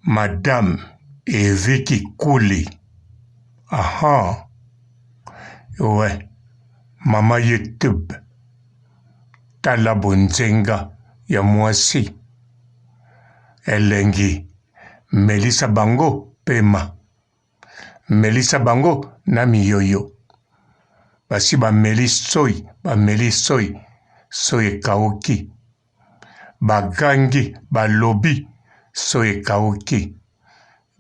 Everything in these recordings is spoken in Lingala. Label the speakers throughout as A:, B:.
A: Madame Eviki Kouli. Aha. Ouais. Mama YouTube. Tala Bonzenga ya mwasi. Elengi. Melissa Bango Pema. Melissa Bango na miyoyo. Basi ba Melissoy. Ba Melissoy. Soye kaoki. Bagangi. Ba lobi. Soye kaoki.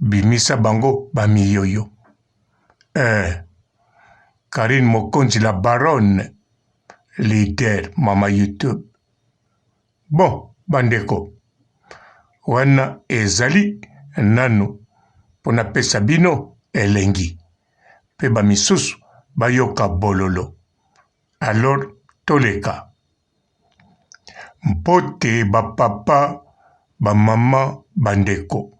A: Bimisa Bango ba miyoyo. Karine Mokonzi la baronne. Leader Mama YouTube. Bon, bandeko. Wana ezali nanu pona pesa bino elengi. Pe ba misusu bayoka bololo. Alors toleka. Mpote ba papa, ba mama, bandeko.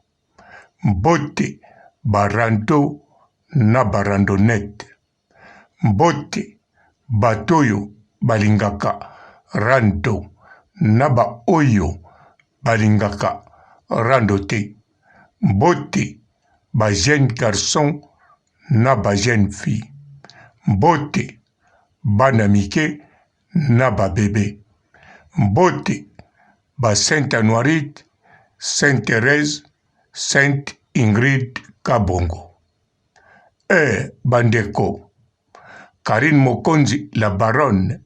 A: Mbote barando na barandonete. Mbote batoyo balingaka rando na ba oyo balingaka rando te. Mbote ba jeune garçon na ba jeune fille. Mbote bana mike na ba bébé. Mbote ba Sainte Anoirite, Sainte Thérèse, Sainte Ingrid Kabongo. Bandeko. Karine Mokonzi la baronne.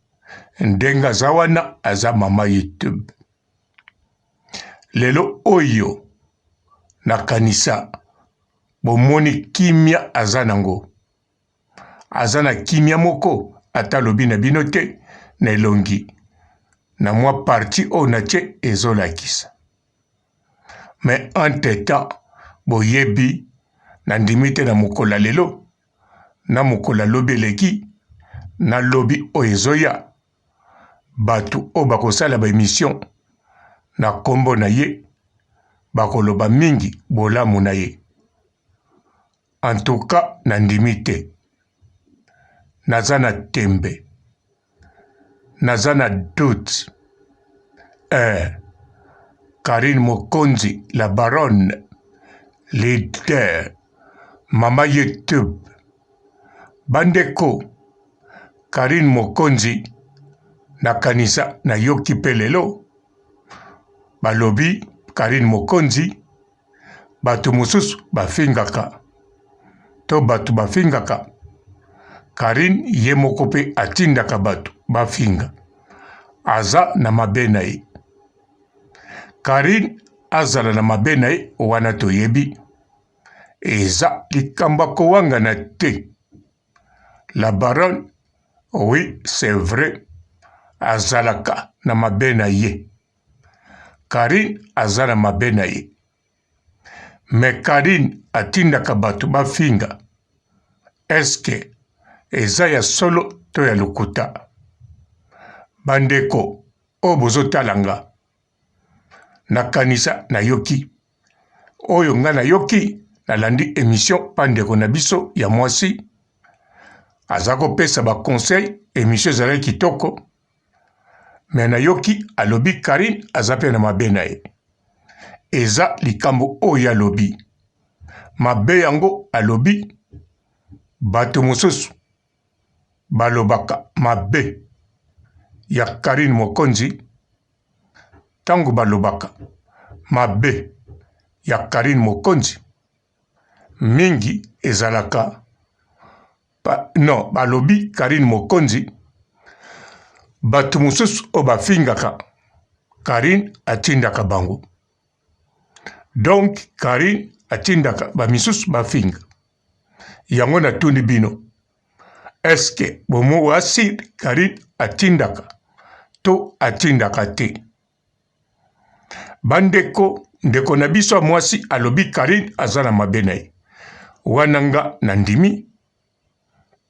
A: Ndenga zawana aza Mama YouTube. Lelo oyo nakanisa bomoni kimia azanango. Azana kimia moko ata lobi na bino te na elongi. Na mwa parti o na che ezolakisa. Mais entre-temps boyebi na ndimite na mukola lelo na mukola lobi eleki na lobi o ezoya batu o bakosala ba émission na kombo na ye bakoloba mingi bolamu na ye. En tout cas na ndimite nazana tembe nazana doute. Karine Mokonzi la baronne leader Mama YouTube. Bandeko Karine Mokonzi na kanisa na yoki pelelo balobi Karine Mokonzi batu mususu bafingaka to batu bafingaka Karine ye moko pe atindaka batu bafinga aza na mabe na ye. Karine azala na mabe na ye wana toyebi eza likamba kowanga na te. La baronne, oui, c'est vrai, azalaka na mabe na ye. Karine azala mabe na ye. Mais Karine atindaka batu bafinga. Eske eza ya solo to ya lukuta? Bandeko, o bozo talanga. Na kanisa na yoki. Oyo nga na yoki, na landi émission pandeko na biso ya mwasi. Azako pesa ba conseil émission zala kitoko. Mais na yoki alobi Karine azape na mabe na ye. Eza likambo oyo alobi. Mabe yango alobi bato mususu balobaka mabe ya Karine Mokonzi. Tango balobaka mabe ya Karine Mokonzi mingi ezalaka non, balobi Karine Mokonzi batu mususu o bafingaka Karine atindaka bango. Donc Karine atindaka ba misusu bafinga. Yango na tuni bino. Eske bomo wasi Karine atindaka to atindaka te? Bandeko ndeko na biso mwasi alobi Karine azana mabe na ye. Wananga na ndimi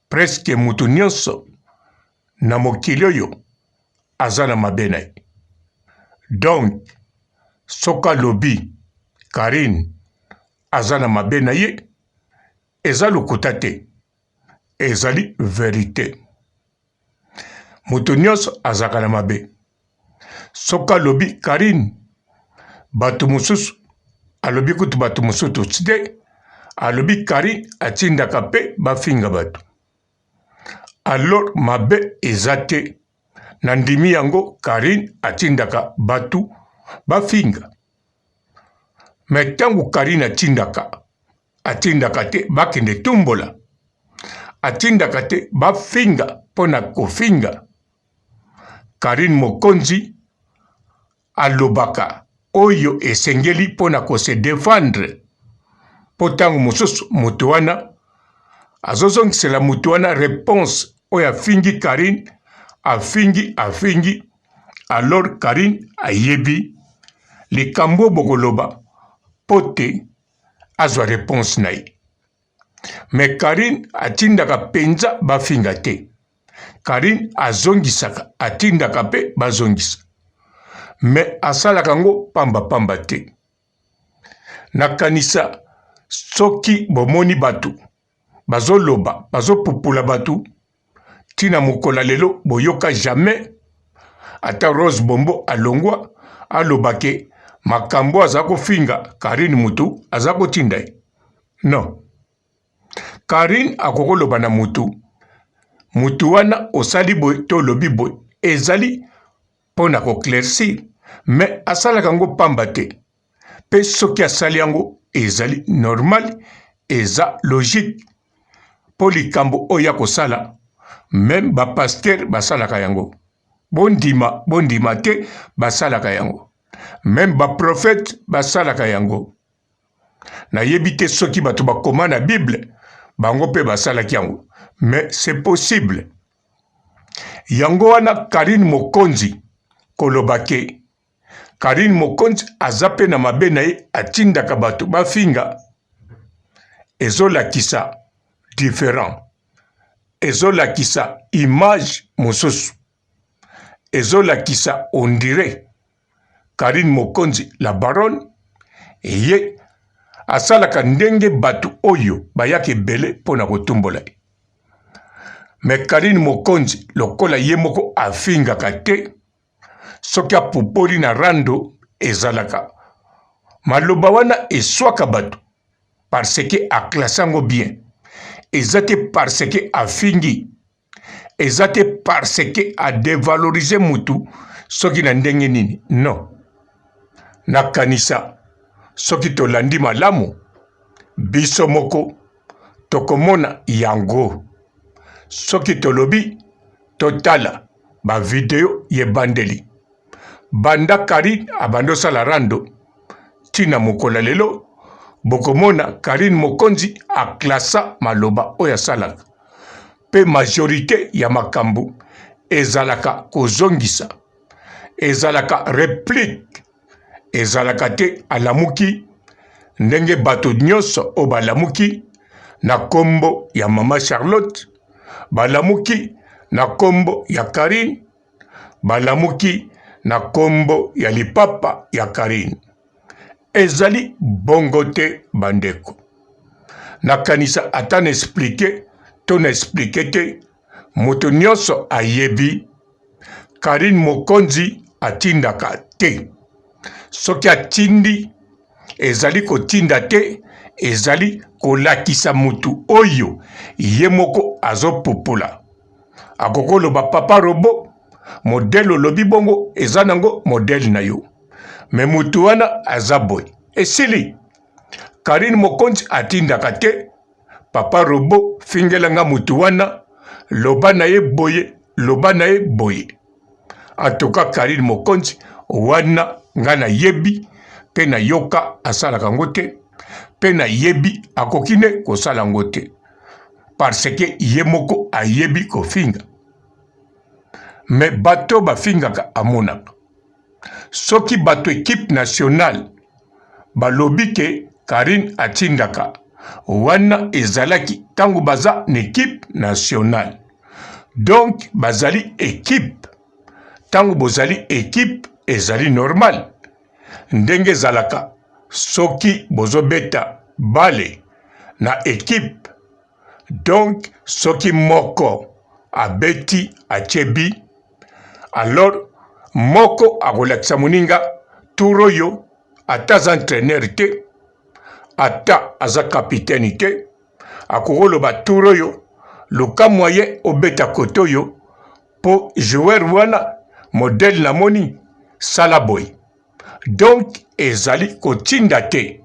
A: presque mutu nyonso na mokili oyo azana mabe na ye. Donc soka lobi Karine azana mabe na ye eza lokuta te, ezali verite. Mutu nyonso azaka na mabe. Soka lobi Karine batu mususu alobi kutu bato mosusu te, alobi Karine atindaka pe bafinga bato. Alors mabe eza te, na ndimi yango Karine atindaka bato bafinga. Me tangu Karine atindaka te bakende tumbola, atindaka te bafinga pona kofinga. Karine Mokonzi alobaka oyo esengeli pona kose défendre. Po tangu mosusu mutu wana azozongisela mutu wana réponse oyo afingi Karine, afingi, alors Karine ayebi likambo bokoloba pote azwa réponse na ye. Me Karine atindaka penza bafinga te. Karine azongisaka, atindaka pe bazongisa. Me asalaka ngo pamba te. Nakanisa soki bomoni batu bazoloba, bazopupula batu, tina mukola lelo boyoka jamais ata Rose Bombo alongwa alobake makambo azako finga Karine mutu azako tinda ye. Non. Karine akokoloba na mutu wana osali boy to lobi boy ezali pona ko claircir, mais asalaka ngo pamba te. Pe soki asali yango ezali normal, eza logique. Po likambo oya kosala, même ba pasteur basalaka yango. Bondima te basalaka yango. Même ba prophète basalaka yango. Na yebite soki bato bakoma na Bible, bango pe basalaki yango. Mais c'est possible. Yango wana Karine Mokonzi kolobake. Karine Mokonzi azape na mabe na ye atindaka bato bafinga. Ezolakisa différent. Ezolakisa image mosusu. Ezolakisa on dirait Karine Mokonzi la baronne ye asalaka ndenge bato oyo bayake bele pona kotumbola. Me Karine Mokonzi lokola ye moko afingaka te, soki apupoli na rando ezalaka maloba wana eswaka bato parce que aklasango bien, ezate parce que afingi, ezate parce que a dévaloriser mutu soki na ndenge nini. Non. Nakanisa soki tolandi malamu biso moko tokomona yango. Soki tolobi totala ba video ye bandeli. Banda Karine abando sala rando tina mukola lelo bokomona Karine Mokonzi aklasa maloba oya salaka. Pe majorité ya makambu ezalaka kozongisa, ezalaka réplique, ezalaka te alamuki ndenge bato nyonso o balamuki na kombo ya mama Charlotte, balamuki na kombo ya Karine, balamuki na kombo ya lipapa ya Karine. Ezali bongo te bandeko. Nakanisa ata n'explique, ton explique te, moto nyonso ayebi Karine Mokonzi atindaka te. Soki atindi ezali kotinda te, ezali kolakisa mutu oyo ye moko azopupula. Akokoloba papa robo modèle olobi bongo ezanango modèle na yo. Me mutu wana azaboy. Esili Karine Mokonzi atindaka te, papa robo fingelanga mutu wana loba na ye boye, loba na ye boye. En tout cas Karine Mokonzi wana nga na yebi pe na yoka asalaka ngo te, pe na yebi akokine kosala ngo te, parce que ye moko ayebi kofinga. Me bato bafingaka amonaka. Soki bato équipe nationale balobi ke Karine atindaka, wana ezalaki tangu baza n'équipe nationale. Donc bazali équipe. Tangu bozali équipe ezali normal. Ndenge zalaka soki bozobeta bale na équipe. Donc soki moko abeti achebi, alors moko akolakisa moninga turo yo ataza entraîneur te, ata aza kapitaine te akokoloba tour oyo luka moyen obeta kote oyo po joueur wana modèle namoni sala boy. Donc ezali kotinda te,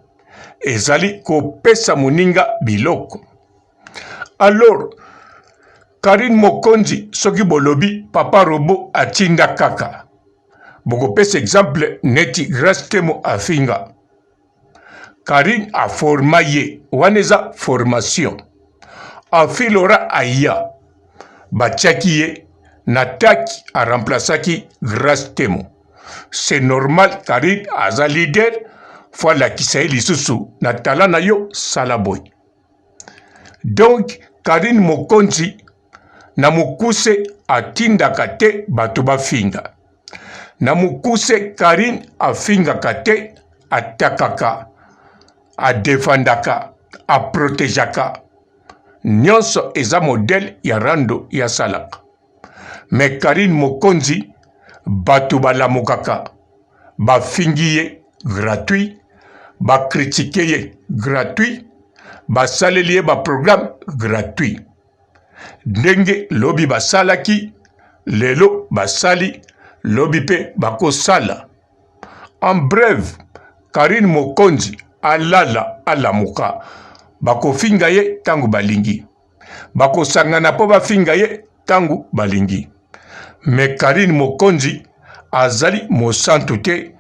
A: ezali kopesa moninga biloko. Alors Karine Mokonzi soki bolobi papa Robo atinda kaka, bokopesa exemple neti Grace Temo afinga. Karine a forma ye, wana eza formation. Afilora aya, batiaki ye, nataki a remplaçaki Grace Temo. C'est normal Karine aza leader, fois la kisaye lisusu na tala na yo salaboy. Donc Karine Mokonzi na mukuse atindaka te bato bafinga. Na mukuse Karine afingaka te, atakaka, adefandaka, aprotejaka. Nyonso eza modèle ya rando ya salaka. Mais Karine Mokonzi bato balamukaka, bafingi ye gratuit, bakritike ye gratuit, basaleli ye baprogramme gratuit. Ndenge lobi basalaki, lelo basali, lobi pe bakosala. En bref, Karine Mokonzi alala alamuka, bakofinga ye tangu balingi, bakosangana po bafinga ye tangu balingi. Mais Karine Mokonzi azali mosantu te,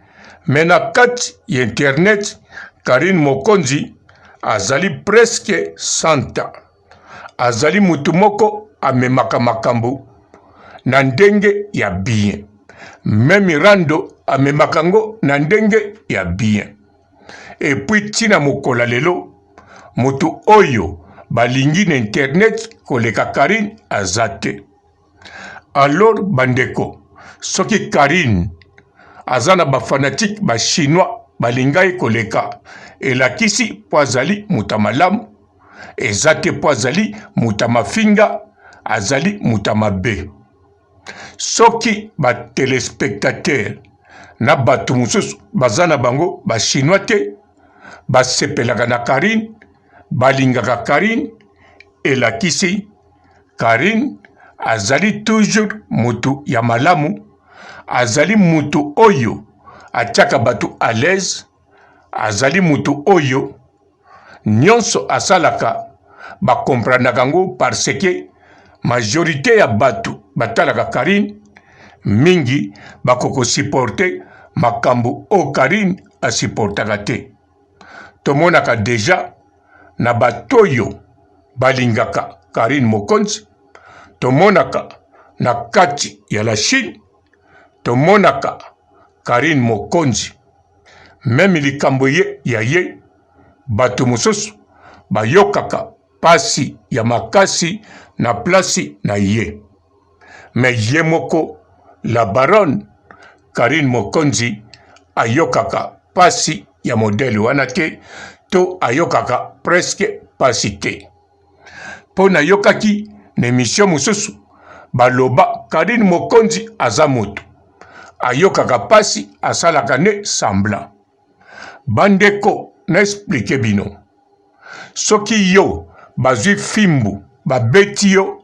A: mena kati internet Karine Mokonzi azali presque santa. Azali mutu moko amemaka makambo na ndenge ya bien. Memi rando amemaka ngo na ndenge ya bien. Et puis tina mokola lelo, mutu oyo balingi na internet koleka Karine azate. Alors bandeko, soki Karine azana ba fanatique ba chinois balingai koleka, elakisi po azali mutamalamu, ezate po azali mutamafinga, azali mutamabe. Soki ba téléspectateur na batu mususu bazana bango ba chinois te, basepelaka na Karine, balingaka Karine, elakisi Karine azali toujours mutu ya malamu, azali mutu oyo atiaka batu à l'aise, azali mutu oyo nyonso asalaka bakompranaka ngo parce que majorité ya batu batalaka Karine mingi bakoko supporter makambo o Karine asupportaka te. Tomonaka deja na batoyo balingaka Karine Mokonzi, tomonaka na kati ya la Chine, tomonaka Karine Mokonzi. Meme likambo ye ya ye, bato mususu bayokaka pasi ya makasi na plasi na ye. Me ye moko, la baronne Karine Mokonzi, ayokaka pasi ya modèle wana te, to ayokaka presque pasi te. Po na yokaki na émission mususu, baloba Karine Mokonzi aza mutu, ayokaka pasi asalaka ne semblant. Bandeko na explique bino. Soki yo bazwi fimbu babeti yo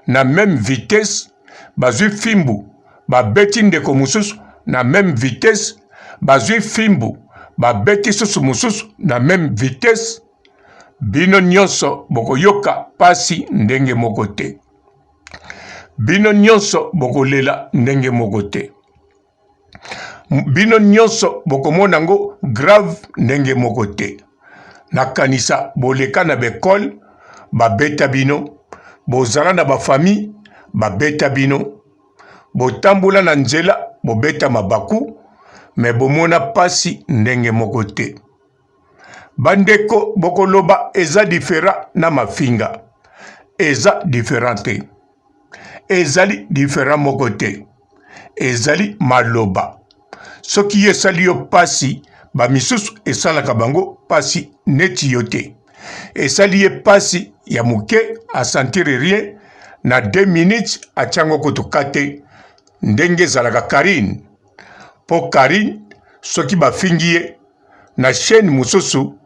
A: na même vitesse, bazwi fimbu babeti ndeko mususu na même vitesse, bazwi fimbu babeti susu mususu na même vitesse, bino nyonso bokoyoka pasi ndenge moko te. Bino nyonso bokolela ndenge moko te. Bino nyonso bokomona ngo grave ndenge moko te. Nakanisa boleka na bekol, babeta bino, bozala na bafami, babeta bino, botambula na nzela, bobeta mabaku, me bomona pasi ndenge moko te. Bandeko bokoloba eza différent na mafinga, eza différent te. Ezali différent moko te, ezali maloba. Soki esali yo pasi, ba misusu esalaka bango pasi neti yo te. Esali ye pasi ya muke a sentir rien, na 2 minutes atiango kotoka te, ndenge ezalaka Karine. Po Karine, soki bafingi ye na chaîne mususu,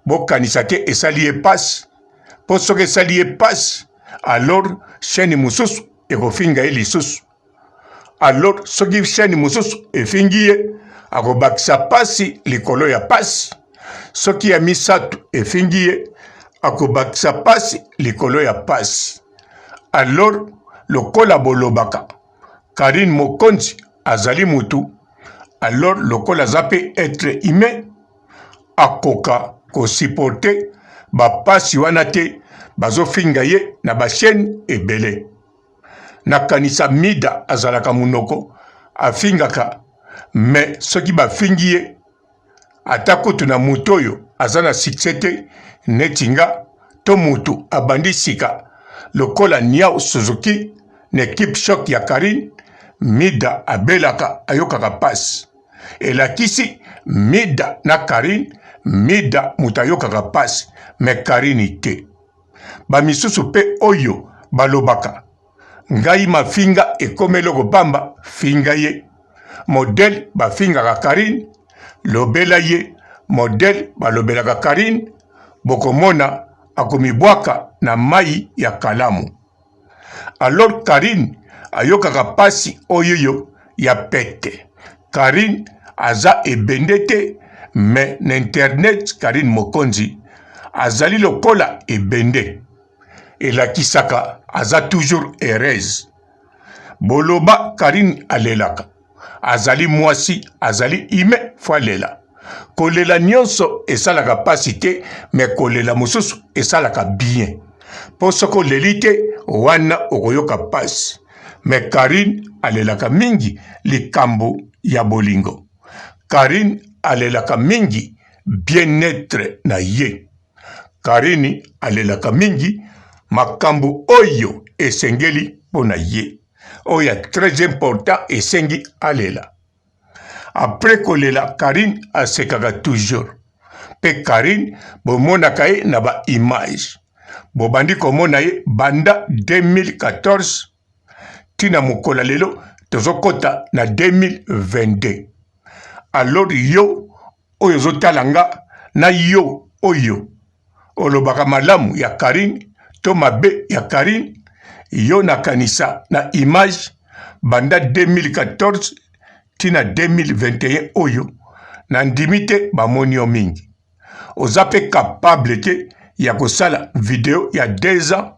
A: bokanisa te esali ye pasi mpo soki esali ye pasi alors chaîne mosusu ekofinga ye lisusu alors soki chaîne mosusu efingi ye akobakisa pasi likolo ya pasi soki ya misato efingi ye akobakisa pasi likolo ya pasi alors lokola bolobaka Karine Mokonzi azali mutu alors lokola aza mpe être humain akoka kosupporte bapasi wana te bazofinga ye na bachaîne ebele nakanisa Mida azalaka munoko afingaka me soki bafingi ye ata kutu na mutu oyo aza na succès te neti nga to mutu abandi sika lokola Niao Suzuki na ekipe choc ya Karine Mida abelaka ayokaka pasi elakisi Mida na Karine Mida mutu ayokaka pasi me Karine te bamisusu mpe oyo balobaka ngai mafinga ekomeli kobamba finga ye modele bafingaka Karine lobela ye modele balobelaka Karine bokomona akomibwaka na mai ya kalamu alors Karine ayokaka pasi oyoyo ya pete Karine aza ebende te me na internet Karine Mokonzi azali lokola ebende elakisaka aza toujours heureuse boloba Karine alelaka azali mwasi azali ime fo alela kolela nyonso esalaka pasi te me kolela mosusu esalaka bien mpo soki oleli te wana okoyoka pasi me Karine alelaka mingi likambo ya bolingo Karine alelaka mingi bien-être na ye Karine alelaka mingi makambo oyo esengeli mpo na ye oyo très important esengi alela après kolela Karine asekaka toujours mpe Karine bomonaka ye na baimage bobandi komona ye banda 2014 tina mokola lelo tozokota na 2022 alors yo oyo ozotala nga na yo oyo olobaka malamu ya Karine to mabe ya Karine yo nakanisa na image banda 2014 tina 2021 oyo na ndimi te bamoni yo mingi oza mpe capable te ya kosala video ya 2 ans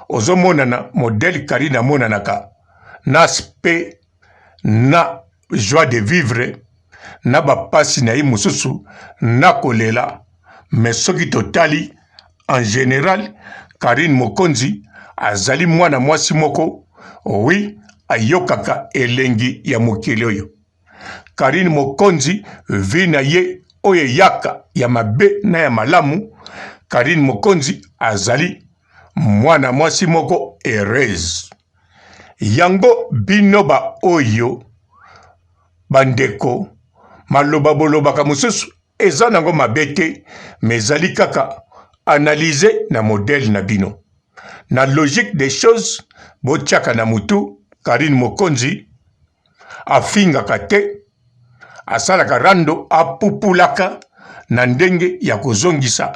A: ozomonana modele Karine amonanaka na aspect na joie de vivre na bapasi na ye mosusu na kolela me soki totali en général Karine Mokonzi azali mwana mwasi moko oui ayokaka elengi ya mokili oyo Karine Mokonzi vi na ye oyo yaka ya mabe na ya malamu Karine Mokonzi azali mwana mwasi moko heureuse yango bino ba oyo bandeko maloba bolobaka mosusu eza nango mabe te me ezali kaka analyser na modèle na bino na logique des choses botiaka na mutu Karine Mokonzi afingaka te asalaka rando apupulaka na ndenge ya kozongisa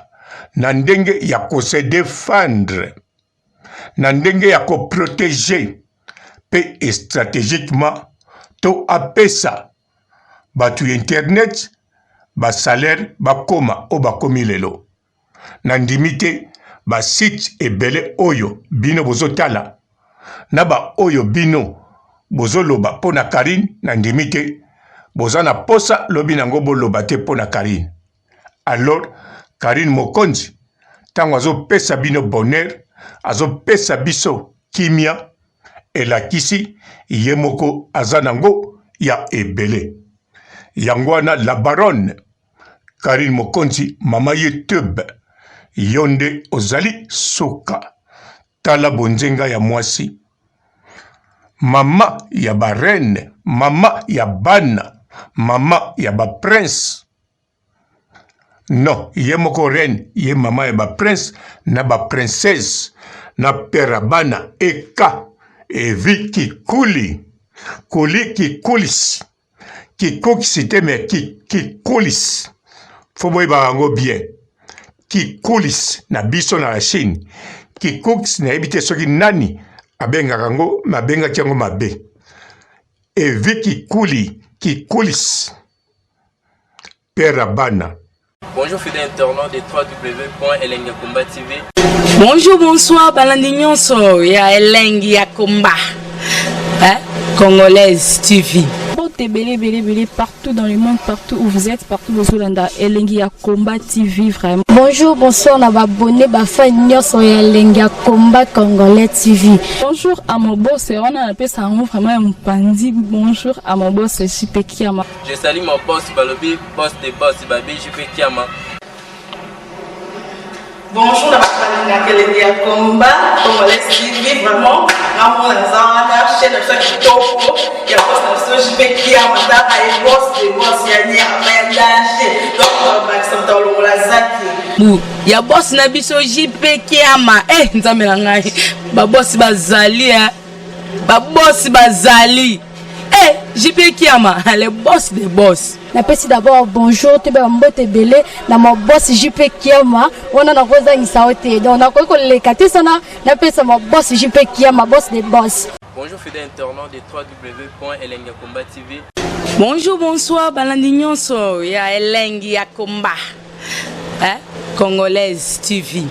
A: na ndenge ya kose défendre na ndenge ya koprotéger pe stratégiquement to apesa batu internet basalaire bakoma o bakomi lelo na ndimi te basite ebele oyo bino bozotala na ba oyo bino bozoloba mpo na Karine na ndimi te boza na posa lobi nango boloba te mpo na Karine alors Karine Mokonzi ntango azopesa bino bonheur azopesa biso kimia elakisi ye moko aza nango ya ebele yango wana la baronne Karine Mokonzi mama YouTube yo nde ozali suka tala bonzenga ya mwasi mama ya barene mama ya bana mama ya baprince non ye moko reine ye mama ya baprince na baprincesse na pera bana eka evi kikuli kuli kikulisi kikokisi te me kikulis fo boyeba yango bien qui coulis na biso na la Chine qui cooks na ebite soki nani abenga kango mabenga kiango mabe et vi qui coulis père Abana.
B: Bonjour fidèles internautes de www.elengiakomba TV.
C: Bonjour, bonsoir, balandi nyonso ya Elengi ya Komba, Congolaise TV.
D: Belé partout dans le monde, partout où vous êtes, partout où vous êtes, Elengi ya Komba TV vraiment.
E: Bonjour, bonsoir, on a abonné Bafa Nyonso ya Elengi ya Komba Congolais TV.
D: Bonjour à mon boss, on a appelé ça vraiment un pandi. Bonjour à mon boss, JP Kiama.
B: Je salue mon boss Balobi, boss des boss, Babi JP Kiama.
C: Bonjour, la Elengi ya Komba Congolais TV vraiment. Amour la zana, chaîne de ça qui topo, il y a pas de JP Kiama, ta et boss des boss, il y a rien danger. Donc Maxime Tolo la zaki. Ya boss na biso JP Kiama, nzambe na ngai. Ba boss bazali ba boss bazali. JP Kiama, le boss des boss.
E: Napesi d'abord bonjour, te mbote belé na mon boss JP Kiama, on a rosa insaote. Donc on a ko lekate sana, napesa mon boss JP Kiama, boss des boss.
B: Bonjour fidèles internautes de www.elengiakomba TV.
C: Bonjour, bonsoir, balandi nyonso ya Elengi ya Komba, Congolaise TV.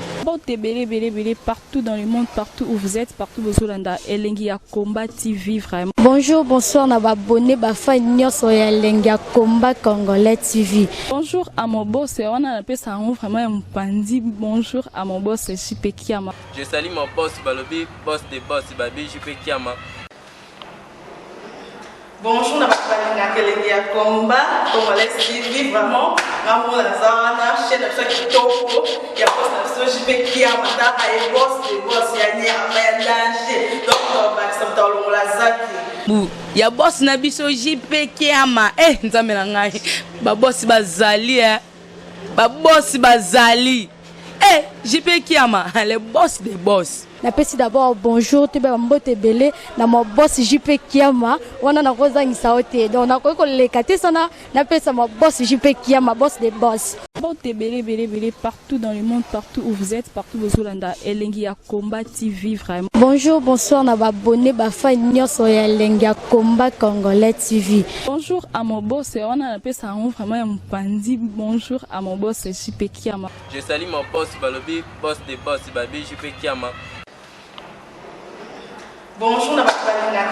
D: Belé partout dans le monde, partout où vous êtes, partout où vous êtes, Elengi ya Komba TV vraiment.
E: Bonjour, bonsoir, on a abonné Bafa Nyonso ya Elengi ya Komba Congolais TV.
D: Bonjour à mon boss, on a appelé ça vraiment un pandi. Bonjour à mon boss, JP Kiama.
B: Je salue mon boss Balobi, boss des boss, Babi JP Kiama.
C: Bonjour, la Elengi ya Komba Congolais TV vraiment. Amour la zana, chaîne de ça qui topo, il y a pas de JP Kiama, ta et boss des boss, il y a rien danger. Donc Maxime Tolo la zaki. Ya boss na biso JP Kiama, nzambe na ngai. Ba boss bazali ba boss bazali. JP Kiama, le boss des boss.
E: Napesi d'abord bonjour, te mbote belé na mon boss JP Kiama, on a rosa insaote. Donc on a ko lekate sana, napesa mon boss JP Kiama, boss des boss.
D: Belé partout dans le monde, partout où vous êtes, partout où vous êtes, Elengi ya Komba TV vraiment.
E: Bonjour, bonsoir, on a abonné Bafa Nyonso ya Elengi ya Komba Congolais TV.
D: Bonjour à mon boss, on a appelé ça vraiment un pandi. Bonjour à mon boss, JP Kiama.
B: Je salue mon boss Balobi, boss des boss, Babi JP Kiama. Bonjour, la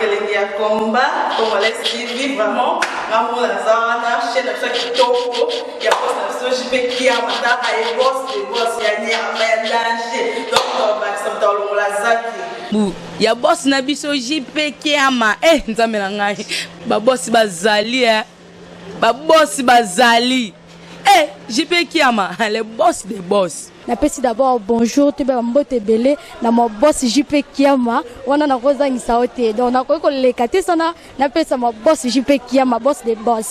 B: Elengi ya Komba Congolais TV vraiment. Amour la zana, chaîne de ça qui topo, il y a pas de JP Kiama, ta et boss des boss, il y a rien danger. Donc Maxime Tolo la zaki. Ya boss na biso JP Kiama, nzambe na ngai. Ba boss bazali ba boss bazali. JP Kiama, le boss des boss.
E: Napesi d'abord bonjour, te mbote belé na mon boss JP Kiama, on a rosa insaote. Donc on a ko lekate sana, napesa mon boss JP Kiama, boss des boss.